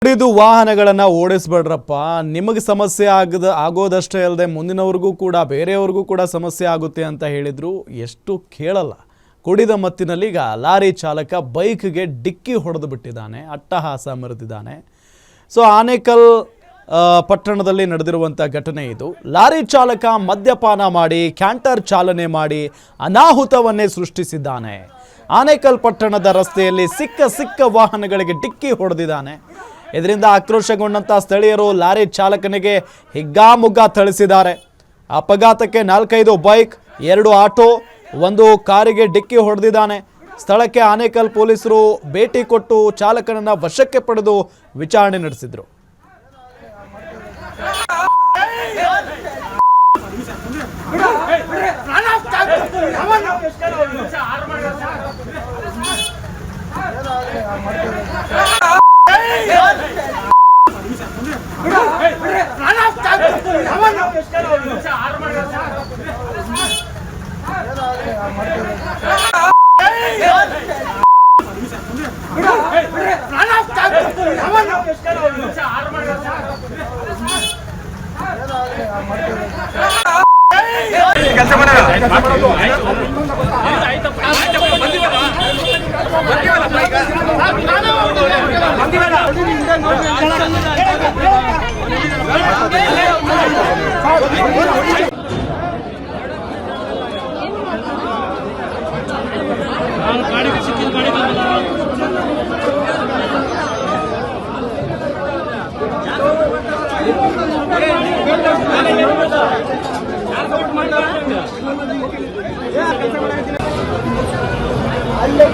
ಕುಡಿದು ವಾಹನಗಳನ್ನು ಓಡಿಸಬೇಡ್ರಪ್ಪ. ನಿಮಗೆ ಸಮಸ್ಯೆ ಆಗೋದಷ್ಟೇ ಅಲ್ಲದೆ ಮುಂದಿನವರಿಗೂ ಕೂಡ ಬೇರೆಯವ್ರಿಗೂ ಕೂಡ ಸಮಸ್ಯೆ ಆಗುತ್ತೆ ಅಂತ ಹೇಳಿದ್ರು. ಎಷ್ಟು ಕೇಳಲ್ಲ. ಕುಡಿದ ಮತ್ತಿನಲ್ಲಿ ಈಗ ಲಾರಿ ಚಾಲಕ ಬೈಕ್ಗೆ ಡಿಕ್ಕಿ ಹೊಡೆದು ಬಿಟ್ಟಿದ್ದಾನೆ, ಅಟ್ಟಹಾಸ ಮೆರೆದಿದ್ದಾನೆ. ಸೊ ಆನೇಕಲ್ ಪಟ್ಟಣದಲ್ಲಿ ನಡೆದಿರುವಂಥ ಘಟನೆ ಇದು. ಲಾರಿ ಚಾಲಕ ಮದ್ಯಪಾನ ಮಾಡಿ ಕ್ಯಾಂಟರ್ ಚಾಲನೆ ಮಾಡಿ ಅನಾಹುತವನ್ನೇ ಸೃಷ್ಟಿಸಿದ್ದಾನೆ. ಆನೇಕಲ್ ಪಟ್ಟಣದ ರಸ್ತೆಯಲ್ಲಿ ಸಿಕ್ಕ ವಾಹನಗಳಿಗೆ ಡಿಕ್ಕಿ ಹೊಡೆದಿದ್ದಾನೆ. ಇದರಿಂದ ಆಕ್ರೋಶಗೊಂಡಂಥ ಸ್ಥಳೀಯರು ಲಾರಿ ಚಾಲಕನಿಗೆ ಹಿಗ್ಗಾಮುಗ್ಗಾ ಥಳಿಸಿದ್ದಾರೆ. ಅಪಘಾತಕ್ಕೆ 4-5 ಬೈಕ್, 2 ಆಟೋ, 1 ಕಾರಿಗೆ ಡಿಕ್ಕಿ ಹೊಡೆದಿದ್ದಾನೆ. ಸ್ಥಳಕ್ಕೆ ಆನೇಕಲ್ ಪೊಲೀಸರು ಭೇಟಿ ಕೊಟ್ಟು ಚಾಲಕನನ್ನ ವಶಕ್ಕೆ ಪಡೆದು ವಿಚಾರಣೆ ನಡೆಸಿದ್ರು. ಅಲ್ಲೇ